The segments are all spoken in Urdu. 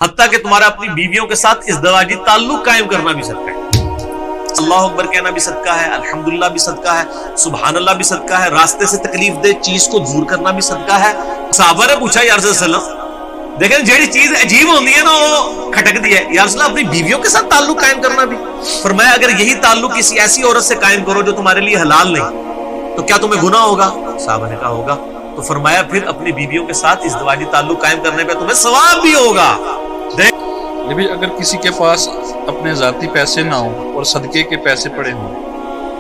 حتیٰ کہ تمہارا اپنی بیویوں کے ساتھ ازدواجی تعلق قائم کرنا بھی صدقہ ہے۔ اللہ اکبر کہنا بھی صدقہ ہے، الحمدللہ بھی صدقہ ہے، سبحان اللہ بھی صدقہ ہے، راستے سے تکلیف دہ چیز کو دور کرنا بھی صدقہ ہے۔ صحابہ نے پوچھا یا رسول اللہ دیکھیں جیڑی چیز عجیب ہوندی ہے نا وہ کھٹک دی ہے، یا رسول اللہ اپنی بیویوں کے ساتھ تعلق قائم کرنا بھی؟ فرمایا اگر یہی تعلق کسی ایسی عورت سے قائم کرو جو تمہارے لیے حلال نہیں تو کیا تمہیں گناہ ہوگا؟ صحابہ نے کہا ہوگا۔ تو فرمایا پھر اپنی بیویوں کے ساتھ ازدواجی تعلق قائم کرنے پہ تمہیں ثواب بھی ہوگا۔ اگر کسی کے پاس اپنے ذاتی پیسے نہ ہوں اور صدقے کے پیسے پڑے ہوں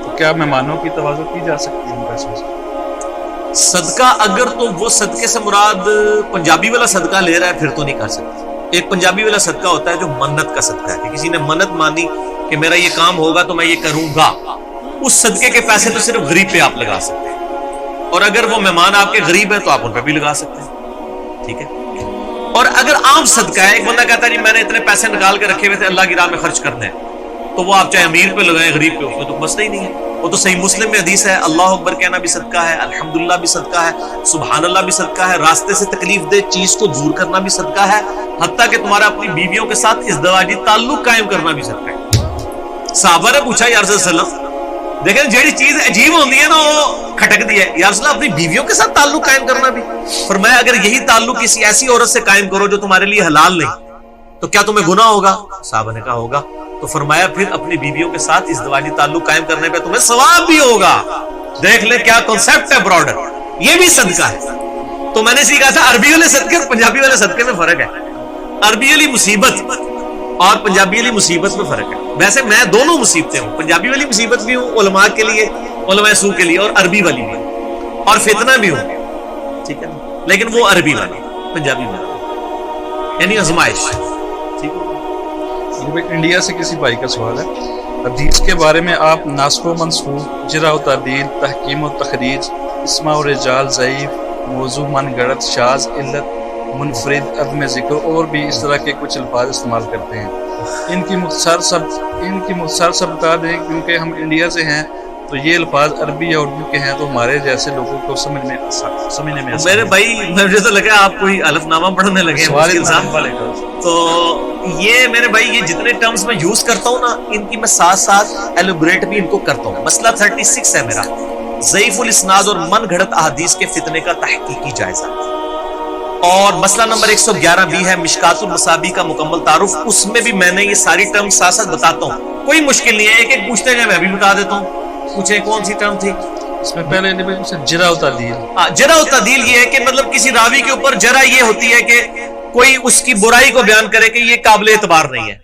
تو کیا مہمانوں کی توازن کی جا سکتی ہے ان پیسوں سے؟ صدقہ اگر تو وہ صدقے سے مراد پنجابی والا صدقہ لے رہا ہے پھر تو نہیں کر سکتے۔ ایک پنجابی والا صدقہ ہوتا ہے جو منت کا صدقہ ہے کہ کسی نے منت مانی کہ میرا یہ کام ہوگا تو میں یہ کروں گا، اس صدقے کے پیسے تو صرف غریب پہ آپ لگا سکتے ہیں، اور اگر وہ مہمان آپ کے غریب ہیں تو آپ ان پہ بھی لگا سکتے ہیں، ٹھیک ہے۔ اور اگر عام صدقہ ہے، ایک بندہ کہتا ہے جی میں نے اتنے پیسے نکال کے رکھے ہوئے تھے اللہ کی راہ میں خرچ کرنے ہیں، تو وہ آپ چاہے امیر پہ لگائیں غریب پہ، اس میں تو مسئلہ ہی نہیں ہے۔ وہ تو صحیح مسلم میں حدیث ہے اللہ اکبر کہنا بھی صدقہ ہے، الحمدللہ بھی صدقہ ہے، سبحان اللہ بھی صدقہ ہے، راستے سے تکلیف دہ چیز کو دور کرنا بھی صدقہ ہے، حتیٰ کہ تمہارا اپنی بیویوں کے ساتھ ازدواجی تعلق قائم کرنا بھی صدقہ ہے۔ صحابہ نے پوچھا یا رسول اللہ دیکھیں جیڑی چیز عجیب ہوندی ہے نا وہ کھٹک دی ہے، یا رسول اللہ اپنی بیویوں کے ساتھ تعلق قائم کرنا بھی؟ فرمایا اگر یہی تعلق کسی ایسی عورت سے قائم کرو جو تمہارے لیے حلال نہیں تو کیا تمہیں گناہ ہوگا؟ صحابہ نے کہا ہوگا۔ تو فرمایا پھر اپنی بیویوں کے ساتھ ازدواجی تعلق قائم کرنے پہ تمہیں ثواب بھی ہوگا۔ دیکھ لیں کیا کنسپٹ ہے براڈر، یہ بھی صدقہ ہے۔ تو میں نے سیکھا تھا عربی والے صدقے اور پنجابی والے صدقے میں فرق ہے، عربی والی مصیبت اور پنجابی والی مصیبت میں فرق ہے۔ ویسے میں دونوں مصیبتیں ہوں، پنجابی والی مصیبت بھی ہوں علماء کے لیے، علماء سو کے لیے، اور عربی والی بھی ہوں، اور فتنہ بھی ہوں، ٹھیک ہے، لیکن وہ عربی والی پنجابی والی یعنی آزمائش، ٹھیک ہے۔ انڈیا سے کسی بھائی کا سوال ہے، حدیث کے بارے میں آپ ناسخ و منسوخ، جرح و تعدیل، تحکیم و تخریج، اسماء و رجال، ضعیف، موضوع، من گڑت، شاذ، علت، منفرد، عدم ذکر اور بھی اس طرح کے کچھ الفاظ استعمال کرتے ہیں، ان کی مختصر سب بتا دیں کیونکہ ہم انڈیا سے ہیں تو یہ الفاظ عربی یا اردو کے ہیں تو ہمارے جیسے لوگوں کو سمجھنے میں میرے بھائی مجھے تو لگا آپ کوئی الف نامہ پڑھنے لگے ہیں مشکل صاحب۔ تو یہ میرے بھائی یہ جتنے ٹرمز میں یوز کرتا ہوں نا ان کی میں ساتھ ساتھ ایلوبریٹ بھی ان کو کرتا ہوں۔ مسئلہ 36 ہے میرا، ضعیف الاسناد اور من گھڑت احادیث کے فتنے کا تحقیقی جائزہ، اور مسئلہ نمبر 111 بھی ہے مشکات المصابیح کا مکمل تعارف، اس میں بھی میں نے یہ ساری ٹرمز ساتھ ساتھ بتاتا ہوں، کوئی مشکل نہیں ہے، ایک ایک پوچھتے ہیں میں بھی بتا دیتا ہوں۔ پوچھیں کون سی ٹرم تھی اس میں؟ پہلے جرح و تعدیل۔ جرح و تعدیل یہ ہے کہ مطلب کسی راوی کے اوپر جرح یہ ہوتی ہے کہ کوئی اس کی برائی کو بیان کرے کہ یہ قابل اعتبار نہیں ہے،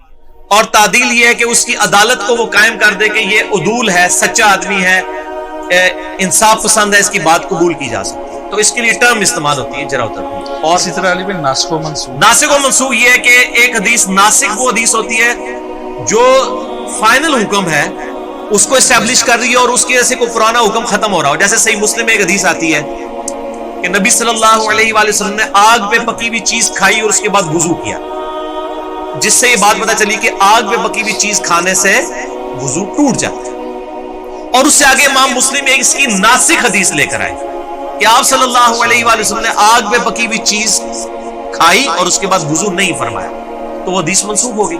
اور تعدیل یہ ہے کہ اس کی عدالت کو وہ قائم کر دے کہ یہ عدول ہے، سچا آدمی ہے، انصاف پسند ہے، اس کی بات قبول کی جا سکتی ہے، تو اس کے لیے ٹرم استعمال ہوتی ہے جرح و تعدیل۔ اور اسی طرح علی بھائی ناسخ و منسوخ۔ ناسخ و منسوخ یہ ہے کہ ایک حدیث ناسخ وہ حدیث ہوتی ہے جو فائنل حکم ہے اس کو اسٹیبلش کر رہی ہے اور اس کی وجہ سے کوئی پرانا حکم ختم ہو رہا ہو، جیسے صحیح مسلم میں ایک حدیث آتی ہے کہ نبی صلی اللہ علیہ وآلہ وسلم نے آگ پہ پکی ہوئی چیز کھائی اور اس کے بعد وضو کیا، جس سے یہ بات پتہ چلی کہ آگ پہ پکی ہوئی چیز کھانے سے وضو ٹوٹ جاتا ہے۔ اور اس سے آگے امام مسلم ایک اس کی ناسخ حدیث لے کر آئے کہ آپ صلی اللہ علیہ وآلہ وسلم نے آگ پہ پکی ہوئی چیز کھائی اور اس کے بعد وضو نہیں فرمایا، تو وہ حدیث منسوخ ہو گئی۔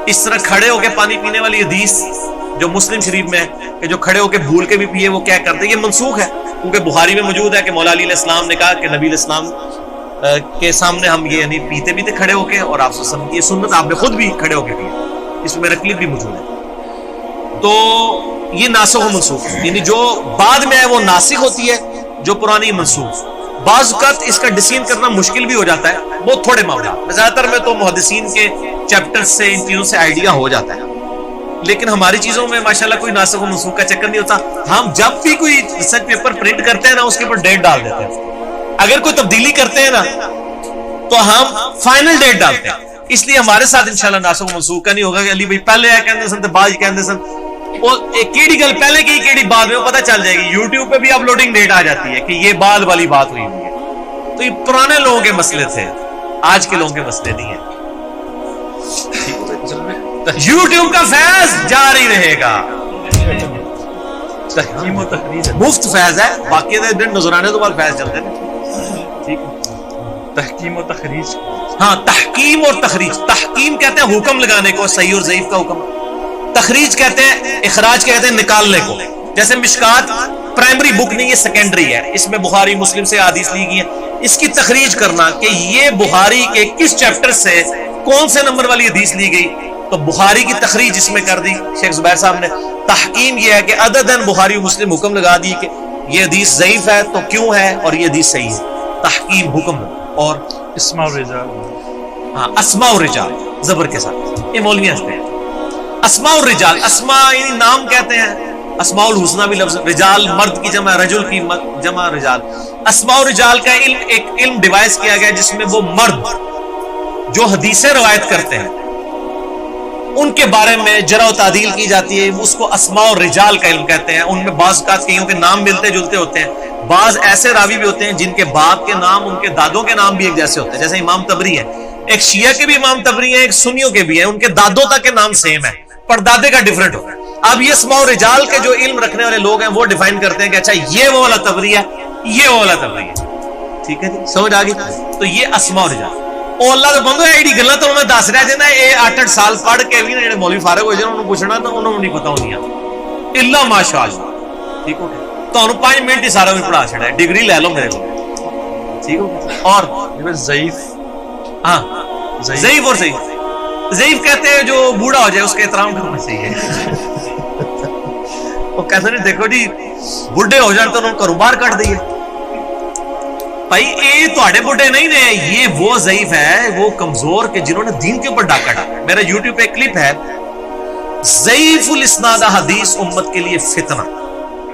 اس طرح کھڑے ہو کے پانی پینے والی حدیث جو مسلم شریف میں ہے کہ جو کھڑے ہو کے بھول کے بھی پیے وہ کیا کرتے، یہ منسوخ ہے، کیونکہ بخاری میں موجود ہے کہ مولا علی علیہ السلام نے کہا کہ نبی علیہ السلام کے سامنے ہم یہ یعنی پیتے بھی تھے کھڑے ہو کے، اور آپ صلی اللہ علیہ وسلم کی سنت آپ نے خود بھی کھڑے ہو کے پیے، اس میں میرا کلپ بھی موجود ہے۔ تو یہ ناسخ و منسوخ یعنی جو بعد میں ہے وہ ناسخ ہوتی ہے، جو پرانی منسوخ۔ بعض اوقات اس کا ڈسین کرنا مشکل بھی ہو جاتا ہے، بہت تھوڑے معاملات میں، زیادہ تر میں تو محدثین کے چیپٹر سے ان چیزوں سے آئیڈیا ہو جاتا ہے، لیکن ہماری چیزوں میں ماشاءاللہ کوئی ناسخ و منسوخ کا چکر نہیں ہوتا۔ ہم جب بھی کوئی ریسرچ پیپر پرنٹ کرتے ہیں نا اس کے اوپر ڈیٹ ڈال دیتے ہیں، اگر کوئی تبدیلی کرتے ہیں نا تو ہم فائنل ڈیٹ ڈالتے ہیں، اس لیے ہمارے ساتھ انشاءاللہ ناسخ و منسوخ کا نہیں ہوگا کہ علی بھائی پہلے ہے کہندے سن تے بعد کہندے سن، وہ کیڑی گل پہلے کی کیڑی بعد میں پتہ چل جائے گی، یوٹیوب پہ بھی اپلوڈنگ ڈیٹ آ جاتی ہے کہ یہ بعد والی بات ہوئی ہوئی ہے۔ تو یہ پرانے لوگوں کے مسئلے تھے، آج کے لوگوں کے مسئلے نہیں ہیں۔ یوٹیوب کا فیض جاری رہے گا، تحکیم و تخریج مفت فیض ہے، باقی دن نظرانے تو بعد فیض چلتے ہیں، ٹھیک ہے۔ تحکیم و تخریج ہاں تحکیم اور تخریج. تحکیم کہتے ہیں حکم لگانے کو صحیح اور ضعیف کا حکم. تخریج کہتے ہیں اخراج کہتے ہیں نکالنے کو. جیسے مشکات پرائمری بک نہیں، یہ سیکنڈری ہے، اس میں بخاری مسلم سے حدیث لی گئی ہے. اس کی تخریج کرنا کہ یہ بخاری کے کس چیپٹر سے کون سے نمبر والی حدیث لی گئی، تو بخاری کی تخریج اس میں کر دی شیخ زبیر صاحب نے. تحکیم یہ ہے کہ عددن بخاری و مسلم حکم لگا دی کہ یہ حدیث ضعیف ہے تو کیوں ہے اور یہ حدیث صحیح ہے. تحکیم حکم. اور اسماء الرجال، ہاں اسماء الرجال زبر کے ساتھ، یہ مولوی ہنستے ہیں. اسماء الرجال، اسماء یعنی نام کہتے ہیں. اسماء الحسنہ بھی لفظ، رجال مرد کی جمع، رجل کی جمع رجال. اسماء الرجال کا علم ایک علم ڈیوائس کیا گیا جس میں وہ مرد جو حدیثیں روایت کرتے ہیں ان کے بارے میں جرح و تعدیل کی جاتی ہے، اس کو اسماء الرجال کا علم کہتے ہیں. ان میں بعض اوقات کئیوں کے نام ملتے جلتے ہوتے ہیں، بعض ایسے راوی بھی ہوتے ہیں جن کے باپ کے نام ان کے دادوں کے نام بھی ایک جیسے ہوتے ہیں. جیسے امام تبری ہے، ایک شیعہ کے بھی امام تبری ہیں، ایک سنیوں کے بھی ہیں، ان کے دادوں تک کے نام سیم ہے، پردادے کا ڈیفرنٹ ہوتا ہے. اب یہ اسماء الرجال کے جو علم رکھنے والے لوگ ہیں وہ ڈیفائن کرتے ہیں کہ اچھا یہ وہ والا تبری ہے، یہ وہ والا تبری ہے. ٹھیک ہے جی، سمجھ آ گئی. تو یہ اسماء الرجال. او اللہ دے بندو ایڈی گلاں تو میں دس رہا جے اے 8-8 سال پڑھ کے بھی جڑے مولوی فارغ ہوئے جنہوں نے پوچھنا تو انہوں نے نہیں پتہ ہونیا الا ماشاءاللہ. ٹھیک ہو گیا، تانوں 5 منٹ ہی سارا بھی پڑھا چھڑا ہے، ڈگری لے لو میرے کو. ٹھیک ہو گیا. اور ضعیف، ہاں ضعیف اور صحیح. ضعیف کہتے ہیں جو بوڑھا ہو جائے اس کا احترام کرنا چاہیے. وہ کہتے ہیں دیکھو جی بڈھے ہو جائیں تو انہوں کو باہر کٹ دئیے. بھائی یہ تواڈے بڈھے نہیں نے، یہ وہ ضعیف ہے، وہ کمزور کہ جنہوں نے دین کے اوپر ڈاکہ ڈالا. میرا یوٹیوب پہ ایک کلپ ہے ضعیف الاسناد حدیث امت کے لیے فتنہ،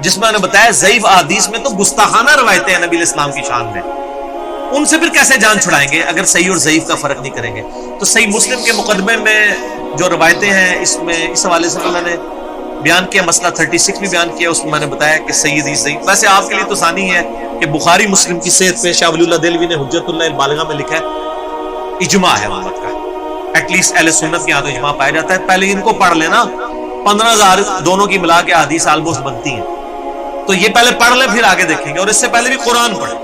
جس میں نے بتایا ضعیف احادیث میں تو گستاخانہ روایتیں ہیں نبی علیہ السلام کی شان میں، ان سے پھر کیسے جان چھڑائیں گے اگر صحیح اور ضعیف کا فرق نہیں کریں گے. تو صحیح مسلم کے مقدمے میں جو روایتیں ہیں اس میں اس حوالے سے میں نے بیان کیا، مسئلہ 36 بھی بیان کیا، اس میں نے بتایا کہ صحیح حدیث ضعیف. ویسے آپ کے لیے تو ثانی ہے کہ بخاری مسلم کی صحت پہ شاہ ولی اللہ دہلوی نے حجت اللہ البالغہ میں لکھا ہے اجماع ہے امت کا. ایٹ لیسٹ اہل سنت کے یہاں تو اجماع پایا جاتا ہے. پہلے ان کو پڑھ لینا، 15,000 دونوں کی ملا کے حدیث آلموسٹ بنتی ہیں، تو یہ پہلے پڑھ لیں پھر آگے دیکھیں گے. اور اس سے پہلے بھی قرآن پڑھیں.